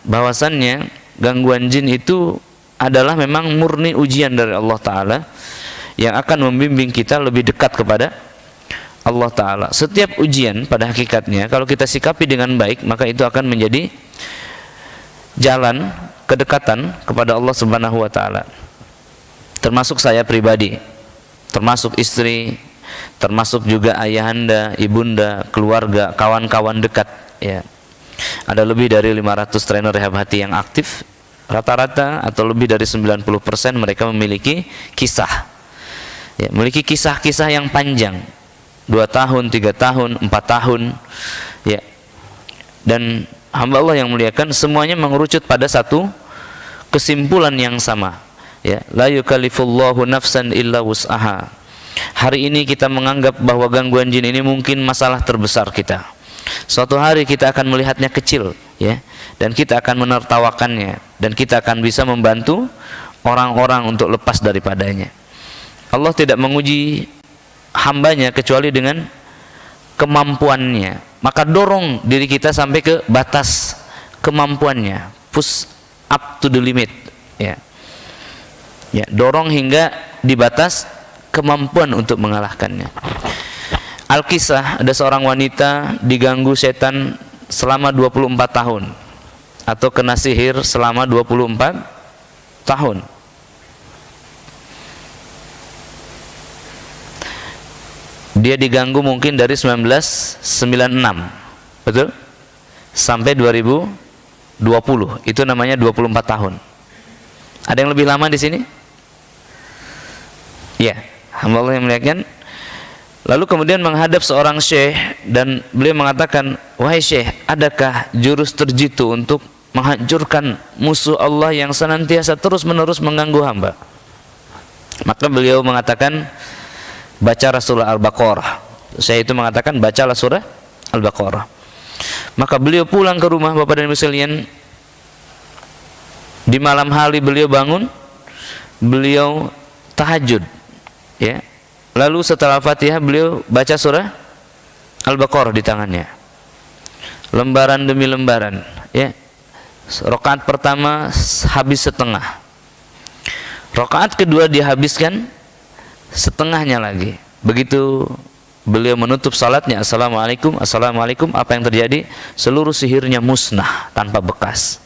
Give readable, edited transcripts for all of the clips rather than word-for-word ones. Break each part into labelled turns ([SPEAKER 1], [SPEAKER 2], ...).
[SPEAKER 1] bahwasannya gangguan jin itu adalah memang murni ujian dari Allah Ta'ala yang akan membimbing kita lebih dekat kepada Allah Ta'ala. Setiap ujian pada hakikatnya kalau kita sikapi dengan baik, maka itu akan menjadi jalan kedekatan kepada Allah Subhanahu wa Ta'ala. Termasuk saya pribadi, termasuk istri, termasuk juga ayahanda, ibunda, keluarga, kawan-kawan dekat, ya. Ada lebih dari 500 trainer rehab hati yang aktif. Rata-rata atau lebih dari 90% mereka memiliki kisah, ya, memiliki kisah-kisah yang panjang, 2 tahun, 3 tahun, 4 tahun, ya. Dan hamba Allah yang muliakan, semuanya mengerucut pada satu kesimpulan yang sama, ya. La yukallifullahu nafsan illa wus'aha. Hari ini kita menganggap bahwa gangguan jin ini mungkin masalah terbesar kita. Suatu hari kita akan melihatnya kecil, ya, dan kita akan menertawakannya, dan kita akan bisa membantu orang-orang untuk lepas daripadanya. Allah tidak menguji hambanya kecuali dengan kemampuannya. Maka dorong diri kita sampai ke batas kemampuannya, push up to the limit, ya. Ya, dorong hingga di batas kemampuan untuk mengalahkannya. Al-Kisah, ada seorang wanita diganggu setan selama 24 tahun atau kena sihir selama 24 tahun. Dia diganggu mungkin dari 1996, betul? Sampai 2020, itu namanya 24 tahun. Ada yang lebih lama di sini? Ya, hamba Allah yang muliakan. Lalu kemudian menghadap seorang syekh dan beliau mengatakan, wahai syekh, adakah jurus terjitu untuk menghancurkan musuh Allah yang senantiasa terus-menerus mengganggu hamba? Maka beliau mengatakan, baca surah Al-Baqarah. Saya itu mengatakan, bacalah surah Al-Baqarah. Maka beliau pulang ke rumah, Bapak dan Ibu sekalian. Di malam hari beliau bangun, beliau tahajud, ya. Lalu setelah Fatihah beliau baca surah Al-Baqarah di tangannya, lembaran demi lembaran, ya. Rakaat pertama habis setengah, rakaat kedua dihabiskan setengahnya lagi. Begitu beliau menutup salatnya, assalamualaikum, assalamualaikum, apa yang terjadi? Seluruh sihirnya musnah tanpa bekas.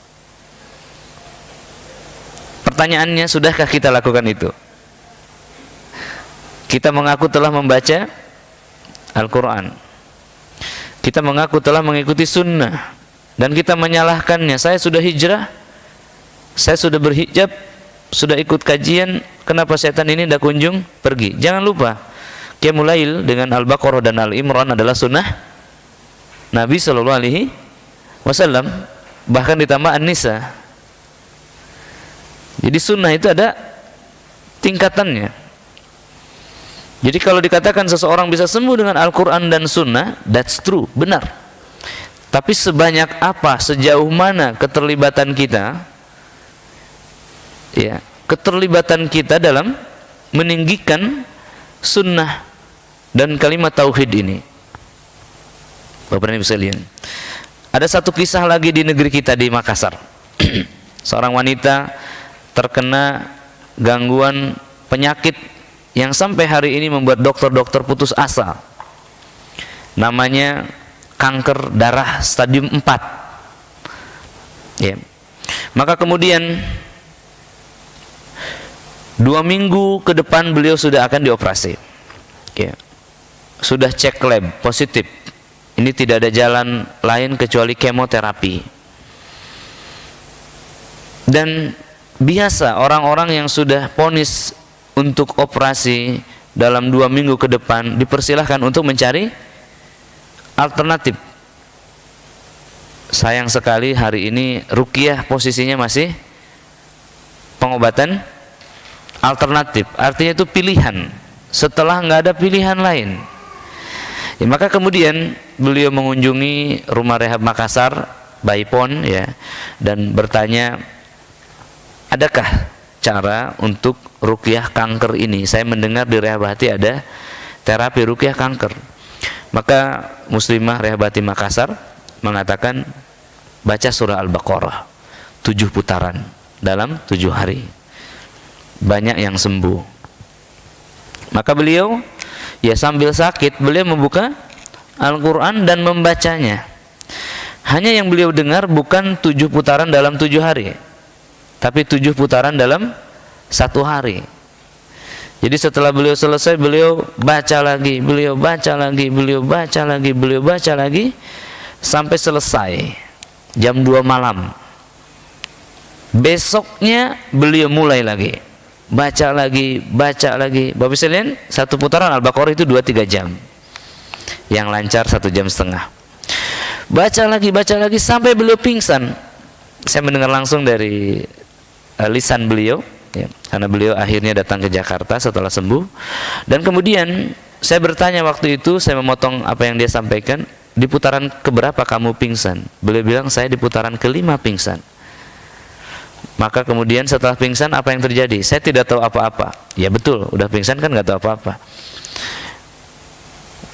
[SPEAKER 1] Pertanyaannya, sudahkah kita lakukan itu? Kita mengaku telah membaca Al-Quran, kita mengaku telah mengikuti sunnah, dan kita menyalahkannya. Saya sudah hijrah, saya sudah berhijab, sudah ikut kajian, kenapa setan ini tidak kunjung pergi? Jangan lupa, Qiyamul Lail dengan Al-Baqarah dan Al-Imran adalah sunnah Nabi SAW, bahkan ditambah An-Nisa. Jadi sunnah itu ada tingkatannya. Jadi kalau dikatakan seseorang bisa sembuh dengan Al-Quran dan Sunnah, that's true, benar. Tapi sebanyak apa, sejauh mana keterlibatan kita, ya, keterlibatan kita dalam meninggikan Sunnah dan kalimat Tauhid ini. Bapak dan Ibu sekalian, ada satu kisah lagi di negeri kita, di Makassar. Seorang wanita terkena gangguan penyakit yang sampai hari ini membuat dokter-dokter putus asa. Namanya kanker darah stadium 4, ya. Maka kemudian 2 minggu ke depan beliau sudah akan dioperasi, ya. Sudah cek lab positif, ini tidak ada jalan lain kecuali kemoterapi. Dan biasa orang-orang yang sudah vonis untuk operasi dalam 2 minggu ke depan dipersilahkan untuk mencari alternatif. Sayang sekali hari ini ruqyah posisinya masih pengobatan alternatif, artinya itu pilihan setelah nggak ada pilihan lain, ya. Maka kemudian beliau mengunjungi rumah rehab Makassar, Baipon, ya, dan bertanya, adakah cara untuk ruqyah kanker ini? Saya mendengar di rehab hati ada terapi ruqyah kanker. Maka muslimah rehab hati Makassar mengatakan, baca surah Al-Baqarah. 7 putaran dalam 7 hari. Banyak yang sembuh. Maka beliau ya sambil sakit beliau membuka Al-Quran dan membacanya. Hanya yang beliau dengar bukan 7 putaran dalam 7 hari, tapi 7 putaran dalam 1 hari. Jadi setelah beliau selesai, beliau baca lagi, beliau baca lagi, beliau baca lagi, beliau baca lagi, sampai selesai jam 2 malam. Besoknya beliau mulai lagi, baca lagi, baca lagi. Bapak sekalian, 1 putaran Al-Baqarah itu 2-3 jam. Yang lancar 1,5 jam. Baca lagi sampai beliau pingsan. Saya mendengar langsung dari lisan beliau, ya, karena beliau akhirnya datang ke Jakarta setelah sembuh. Dan kemudian saya bertanya waktu itu, saya memotong apa yang dia sampaikan, di putaran keberapa kamu pingsan? Beliau bilang saya di putaran ke-5 pingsan. Maka kemudian setelah pingsan apa yang terjadi? Saya tidak tahu apa-apa. Ya betul, udah pingsan kan nggak tahu apa-apa.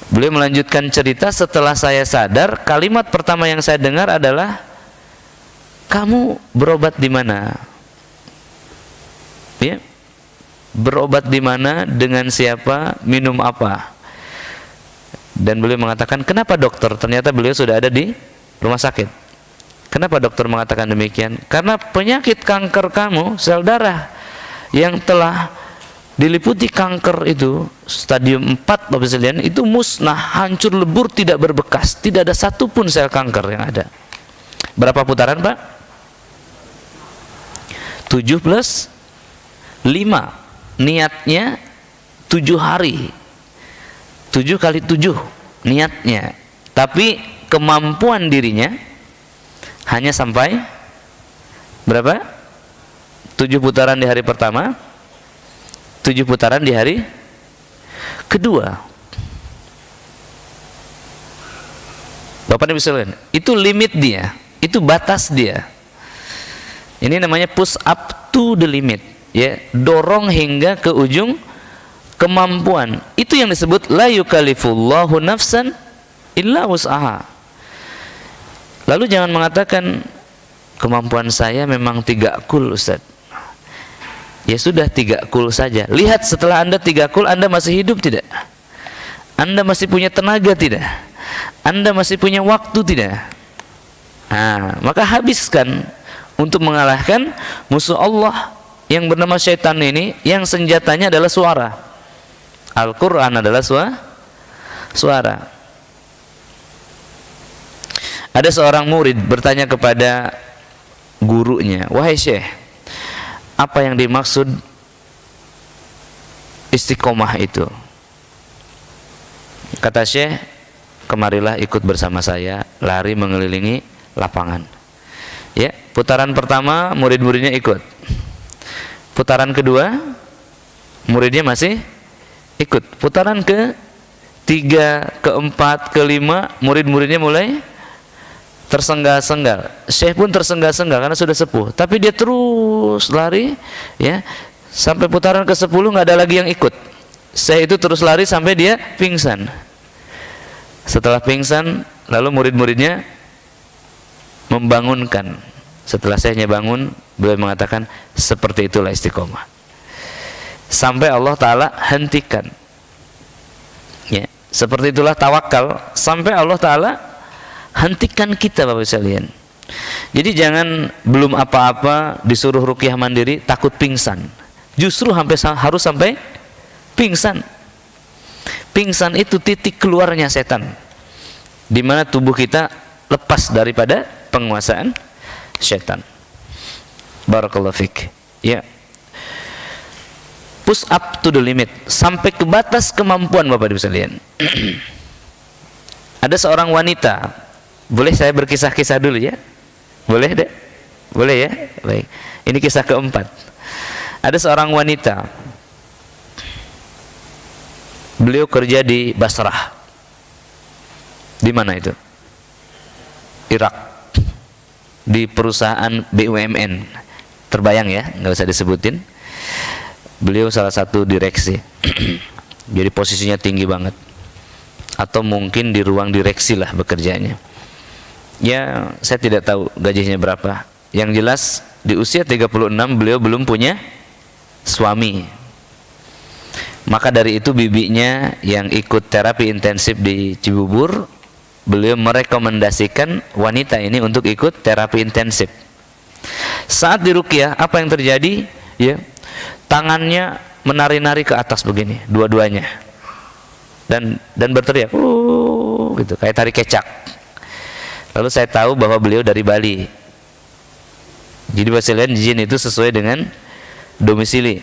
[SPEAKER 1] Beliau melanjutkan cerita, setelah saya sadar, kalimat pertama yang saya dengar adalah, kamu berobat di mana? Ya, berobat di mana, dengan siapa, minum apa? Dan beliau mengatakan, kenapa dokter? Ternyata beliau sudah ada di rumah sakit. Kenapa dokter mengatakan demikian? Karena penyakit kanker kamu, sel darah yang telah diliputi kanker itu stadium 4 Bapak sekalian, itu musnah, hancur lebur, tidak berbekas, tidak ada satupun sel kanker yang ada. Berapa putaran Pak? 7 plus 5. Niatnya 7 hari. 7 kali 7 niatnya. Tapi kemampuan dirinya hanya sampai berapa? 7 putaran di hari pertama, 7 putaran di hari kedua. Bapak Ibu sekalian, itu limit dia, itu batas dia. Ini namanya push up to the limit, ya, dorong hingga ke ujung kemampuan. Itu yang disebut la yukallifullahu nafsan illa wus'aha. Lalu jangan mengatakan kemampuan saya memang 3 kul Ustaz. Ya sudah 3 kul saja. Lihat setelah Anda 3 kul, Anda masih hidup tidak? Anda masih punya tenaga tidak? Anda masih punya waktu tidak? Nah, maka habiskan untuk mengalahkan musuh Allah yang bernama syaitan ini, yang senjatanya adalah suara. Al-Quran adalah suara. Ada seorang murid bertanya kepada gurunya, wahai Syekh, apa yang dimaksud istiqomah itu? Kata Syekh, kemarilah ikut bersama saya lari mengelilingi lapangan. Ya, putaran pertama murid-muridnya ikut. Putaran kedua muridnya masih ikut. Putaran ke-3, ke-4, ke-5 murid-muridnya mulai tersengal-sengal. Syekh pun tersengal-sengal karena sudah sepuh, tapi dia terus lari, ya, sampai putaran ke-10 nggak ada lagi yang ikut. Syekh itu terus lari sampai dia pingsan. Setelah pingsan, lalu murid-muridnya membangunkan. Setelah Syekhnya bangun, beliau mengatakan, seperti itulah istiqomah. Sampai Allah Ta'ala hentikan, ya, seperti itulah tawakal, sampai Allah Ta'ala hentikan kita Bapak sekalian. Jadi jangan belum apa-apa disuruh ruqyah mandiri takut pingsan. Justru harus sampai pingsan. Pingsan itu titik keluarnya setan, di mana tubuh kita lepas daripada penguasaan setan. Barakallahu fik. Ya. Push up to the limit, sampai ke batas kemampuan Bapak Ibu sekalian. Ada seorang wanita. Boleh saya berkisah-kisah dulu ya? Boleh deh? Boleh ya? Baik. Ini kisah keempat. Ada seorang wanita. Beliau kerja di Basrah. Di mana itu? Irak. Di perusahaan BUMN. Terbayang ya? Nggak usah disebutin. Beliau salah satu direksi. Jadi posisinya tinggi banget. Atau mungkin di ruang direksi lah bekerjanya. Ya, saya tidak tahu gajinya berapa. Yang jelas di usia 36 beliau belum punya suami. Maka dari itu bibinya yang ikut terapi intensif di Cibubur, beliau merekomendasikan wanita ini untuk ikut terapi intensif. Saat diruqyah, apa yang terjadi? Ya, tangannya menari-nari ke atas begini, dua-duanya, dan berteriak, gitu, kayak tari kecak. Lalu saya tahu bahwa beliau dari Bali. Jadi bahasa lain, jin itu sesuai dengan domisili.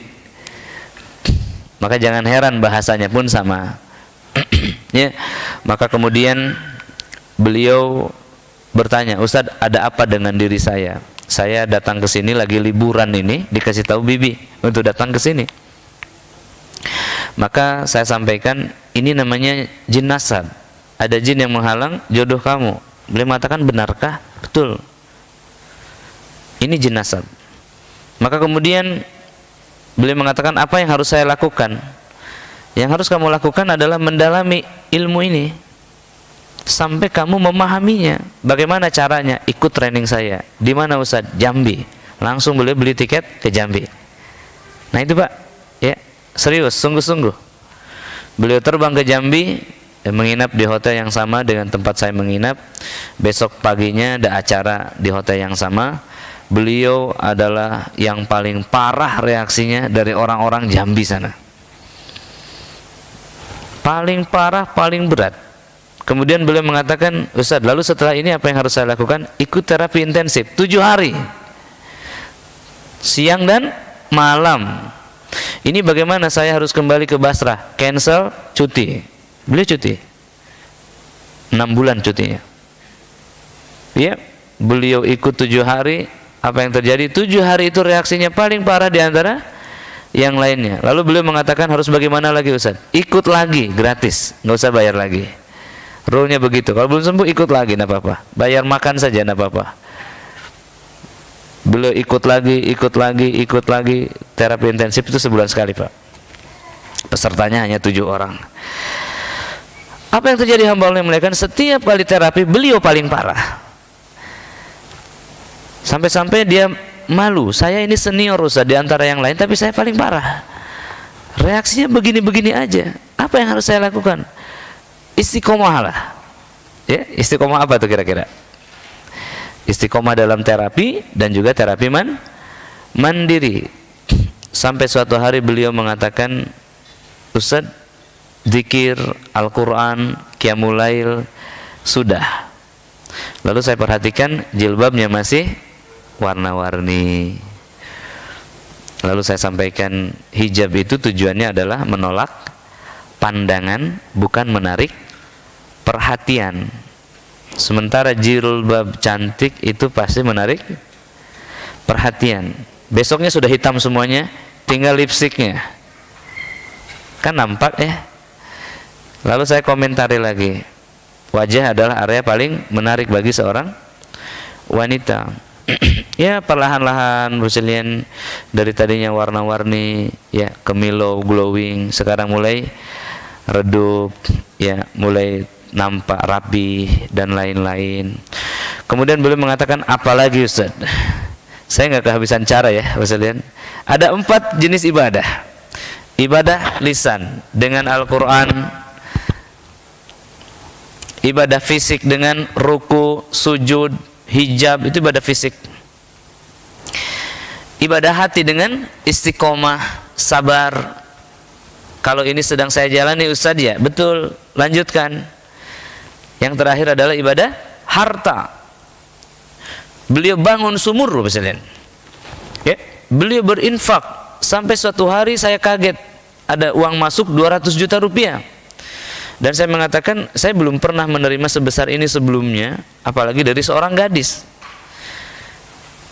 [SPEAKER 1] Maka jangan heran bahasanya pun sama. Ya, maka kemudian beliau bertanya, Ustadz, ada apa dengan diri saya? Saya datang ke sini lagi liburan ini, dikasih tahu bibi untuk datang ke sini. Maka saya sampaikan, ini namanya jin nasab. Ada jin yang menghalang jodoh kamu. Beliau mengatakan, benarkah? Betul. Ini jin nasab. Maka kemudian beliau mengatakan, apa yang harus saya lakukan? Yang harus kamu lakukan adalah mendalami ilmu ini sampai kamu memahaminya. Bagaimana caranya? Ikut training saya. Di mana Ustaz? Jambi. Langsung beliau beli tiket ke Jambi. Nah itu Pak, ya, serius, sungguh-sungguh. Beliau terbang ke Jambi, menginap di hotel yang sama dengan tempat saya menginap. Besok paginya ada acara di hotel yang sama. Beliau adalah yang paling parah reaksinya dari orang-orang Jambi sana. Paling parah, paling berat. Kemudian beliau mengatakan, Ustaz, lalu setelah ini apa yang harus saya lakukan? Ikut terapi intensif 7 hari, siang dan malam. Ini bagaimana saya harus kembali ke Basrah? Cancel, cuti. Beliau cuti 6 bulan cutinya. Ya, beliau ikut 7 hari. Apa yang terjadi? 7 hari itu reaksinya paling parah di antara yang lainnya. Lalu beliau mengatakan, harus bagaimana lagi Ustaz? Ikut lagi, gratis, nggak usah bayar lagi. Rule-nya begitu. Kalau belum sembuh, ikut lagi, nggak apa-apa. Bayar makan saja, nggak apa-apa. Beliau ikut lagi. Terapi intensif itu sebulan sekali Pak. Pesertanya hanya 7 orang. Apa yang terjadi hamba Allah yang muliakan? Setiap kali terapi beliau paling parah. Sampai-sampai dia malu, saya ini senior Ustaz di antara yang lain, tapi saya paling parah. Reaksinya begini-begini aja. Apa yang harus saya lakukan? Istiqomah lah. Ya, istiqomah apa tuh kira-kira? Istiqomah dalam terapi dan juga terapi mandiri. Sampai suatu hari beliau mengatakan, Ustaz, zikir, Al-Quran, Qiyamul Lail sudah. Lalu saya perhatikan jilbabnya masih warna-warni. Lalu saya sampaikan, hijab itu tujuannya adalah menolak pandangan, bukan menarik perhatian. Sementara jilbab cantik itu pasti menarik perhatian. Besoknya sudah hitam semuanya, tinggal lipstiknya, kan nampak ya. Lalu saya komentari lagi, wajah adalah area paling menarik bagi seorang wanita. Ya, perlahan-lahan bersihin dari tadinya warna-warni, ya, kemilau, glowing, sekarang mulai redup, ya, mulai nampak rapi dan lain-lain. Kemudian beliau mengatakan, apalagi Ustaz? Saya nggak kehabisan cara ya, Ustaz. Ada 4 jenis ibadah. Ibadah lisan dengan Al-Quran, ibadah fisik dengan ruku, sujud, hijab, itu ibadah fisik. Ibadah hati dengan istiqomah, sabar. Kalau ini sedang saya jalani Ustaz, ya betul, lanjutkan. Yang terakhir adalah ibadah harta. Beliau bangun sumur misalnya, ya, beliau berinfak sampai suatu hari saya kaget, ada uang masuk 200 juta rupiah. Dan saya mengatakan, saya belum pernah menerima sebesar ini sebelumnya, apalagi dari seorang gadis.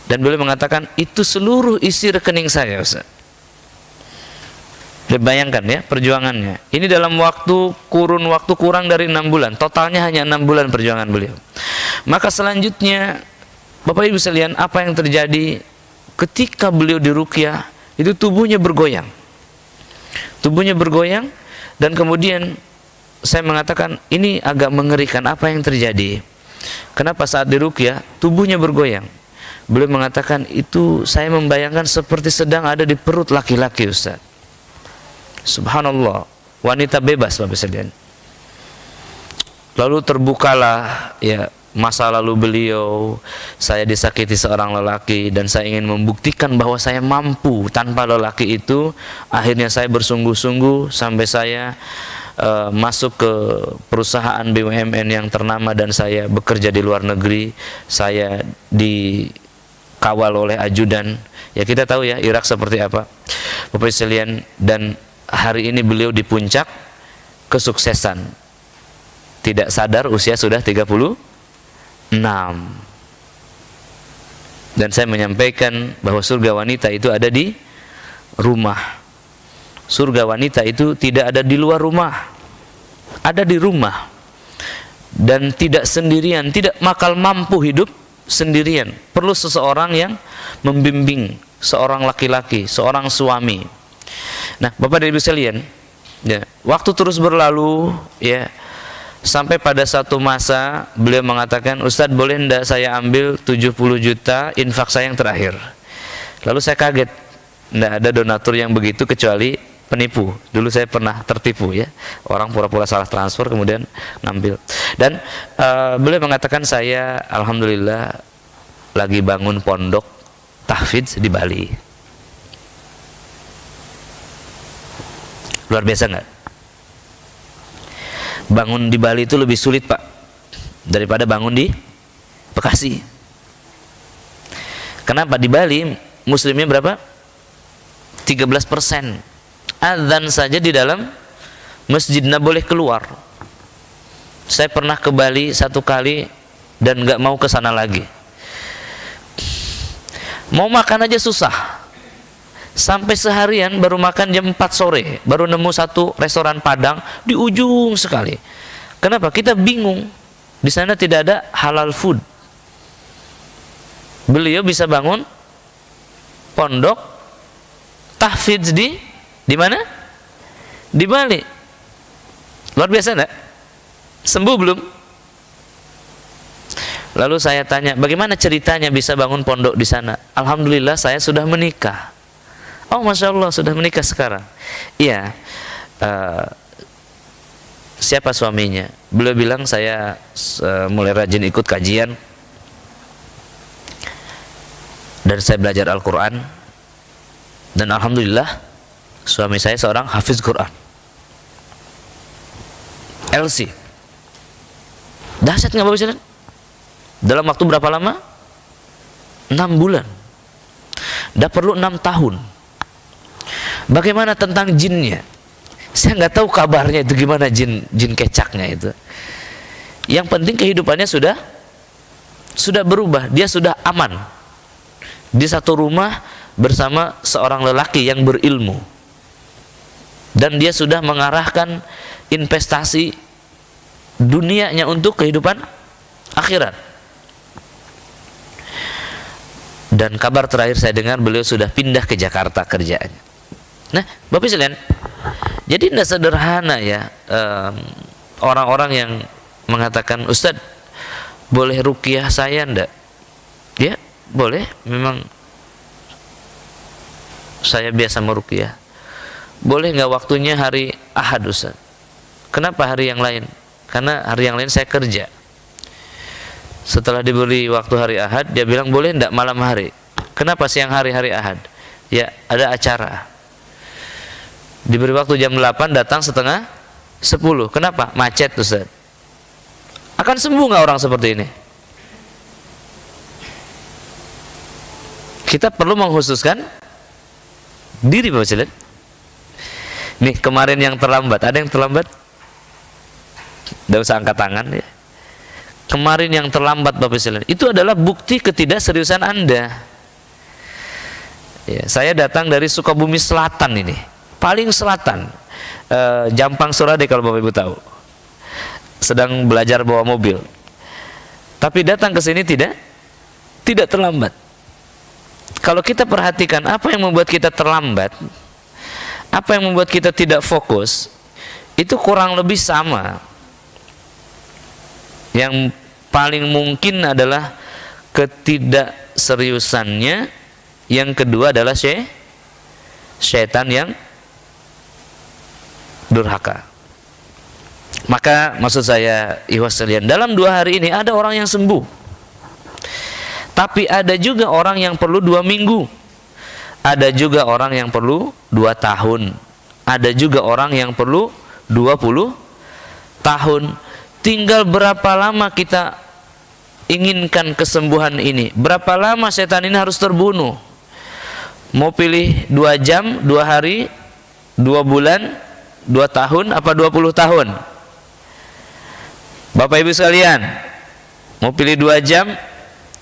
[SPEAKER 1] Dan beliau mengatakan, itu seluruh isi rekening saya Ustaz. Bayangkan ya perjuangannya. Ini dalam kurun waktu kurang dari 6 bulan. Totalnya hanya 6 bulan perjuangan beliau. Maka selanjutnya, Bapak Ibu sekalian, apa yang terjadi ketika beliau diruqyah? Itu tubuhnya bergoyang. Tubuhnya bergoyang, dan kemudian saya mengatakan, ini agak mengerikan, apa yang terjadi? Kenapa saat diruqyah tubuhnya bergoyang? Beliau mengatakan, itu saya membayangkan seperti sedang ada di perut laki-laki, Ustaz. Subhanallah, wanita bebas, Bapak sekalian. Lalu terbukalah ya masa lalu beliau, saya disakiti seorang lelaki dan saya ingin membuktikan bahwa saya mampu tanpa lelaki itu. Akhirnya saya bersungguh-sungguh sampai saya masuk ke perusahaan BUMN yang ternama dan saya bekerja di luar negeri. Saya dikawal oleh ajudan. Ya kita tahu ya Irak seperti apa, Bapak sekalian. Dan hari ini beliau di puncak kesuksesan. Tidak sadar usia sudah 36. Dan saya menyampaikan bahwa surga wanita itu ada di rumah. Surga wanita itu tidak ada di luar rumah, ada di rumah. Dan tidak sendirian, tidak bakal mampu hidup sendirian. Perlu seseorang yang membimbing, seorang laki-laki, seorang suami. Nah, Bapak dan Ibu sekalian, ya, waktu terus berlalu, ya, sampai pada satu masa beliau mengatakan, Ustadz boleh enggak saya ambil 70 juta infak saya yang terakhir. Lalu saya kaget, enggak ada donatur yang begitu kecuali penipu. Dulu saya pernah tertipu ya, orang pura-pura salah transfer kemudian ngambil. Dan beliau mengatakan, saya alhamdulillah lagi bangun pondok tahfidz di Bali. Luar biasa enggak? Bangun di Bali itu lebih sulit, Pak, daripada bangun di Bekasi. Kenapa? Di Bali muslimnya berapa? 13%. Adzan saja di dalam masjid nggak boleh keluar. Saya pernah ke Bali satu kali dan nggak mau ke sana lagi. Mau makan aja susah. Sampai seharian baru makan jam 4 sore, baru nemu satu restoran Padang di ujung sekali. Kenapa? Kita bingung. Di sana tidak ada halal food. Beliau bisa bangun pondok tahfidz di mana? Di Bali. Luar biasa enggak? Sembuh belum? Lalu saya tanya, bagaimana ceritanya bisa bangun pondok di sana? Alhamdulillah saya sudah menikah. Oh, Masya Allah, sudah menikah sekarang. Iya. Siapa suaminya? Beliau bilang, saya mulai rajin ikut kajian dan saya belajar Al-Quran. Dan alhamdulillah suami saya seorang hafiz Quran. LC. Dahsyat nggak Bapak Ibu? Dalam waktu berapa lama? 6 bulan. Dah perlu 6 tahun. Bagaimana tentang jinnya? Saya nggak tahu kabarnya itu gimana, jin kecaknya itu. Yang penting kehidupannya sudah berubah, dia sudah aman di satu rumah bersama seorang lelaki yang berilmu, dan dia sudah mengarahkan investasi dunianya untuk kehidupan akhirat. Dan kabar terakhir saya dengar beliau sudah pindah ke Jakarta kerjaannya. Nah, Bapak sekalian, jadi tidak sederhana ya orang-orang yang mengatakan, Ustadz boleh ruqyah saya enggak? Ya boleh, memang saya biasa meruqyah. Boleh nggak waktunya hari Ahad, Ustadz? Kenapa hari yang lain? Karena hari yang lain saya kerja. Setelah diberi waktu hari Ahad, dia bilang boleh enggak malam hari? Kenapa siang hari Ahad? Ya ada acara. Diberi waktu jam 8, datang setengah 10. Kenapa? Macet, Ustaz. Akan sembuh nggak orang seperti ini? Kita perlu mengkhususkan diri, Bapak Ibu. Nih kemarin yang terlambat, ada yang terlambat? Tidak usah angkat tangan ya. Kemarin yang terlambat, Bapak Ibu, itu adalah bukti ketidakseriusan Anda. Ya, saya datang dari Sukabumi Selatan ini, paling selatan, Jampang Surade kalau Bapak Ibu tahu. Sedang belajar bawa mobil, tapi datang ke sini tidak terlambat. Kalau kita perhatikan apa yang membuat kita terlambat, apa yang membuat kita tidak fokus, itu kurang lebih sama. Yang paling mungkin adalah keseriusannya, yang kedua adalah syaitan yang durhaka. Maka maksud saya, ikhwas sekalian, dalam 2 hari ini ada orang yang sembuh, tapi ada juga orang yang perlu 2 minggu, ada juga orang yang perlu 2 tahun, ada juga orang yang perlu 20 tahun. Tinggal berapa lama kita inginkan kesembuhan ini, berapa lama setan ini harus terbunuh. Mau pilih 2 jam, 2 hari, 2 bulan, 2 tahun, apa 20 tahun? Bapak Ibu sekalian, mau pilih 2 jam,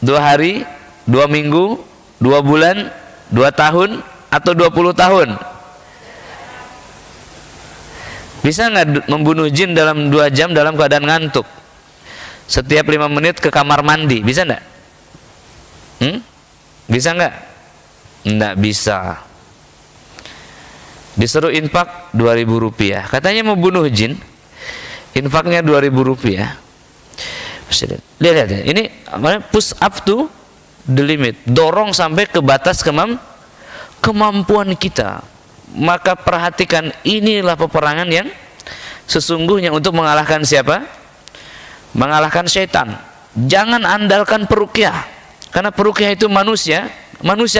[SPEAKER 1] 2 hari, 2 minggu, 2 bulan, 2 tahun, atau 20 tahun? Bisa nggak membunuh jin dalam 2 jam dalam keadaan ngantuk? Setiap 5 menit ke kamar mandi, bisa nggak? Bisa nggak? Nggak bisa. Disuruh infak 2.000 rupiah, katanya mau bunuh jin, infaknya 2.000 rupiah. Lihat ya, ini push up to the limit, dorong sampai ke batas kemampuan kita. Maka perhatikan, inilah peperangan yang sesungguhnya untuk mengalahkan siapa? Mengalahkan syaitan. Jangan andalkan peruqyah, karena peruqyah itu manusia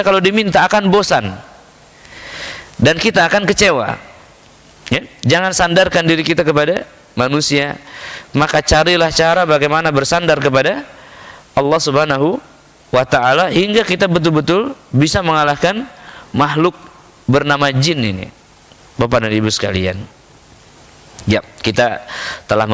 [SPEAKER 1] kalau diminta akan bosan dan kita akan kecewa, ya? Jangan sandarkan diri kita kepada manusia, maka carilah cara bagaimana bersandar kepada Allah Subhanahu wa ta'ala, hingga kita betul-betul bisa mengalahkan makhluk bernama jin ini. Bapak dan Ibu sekalian, ya, kita telah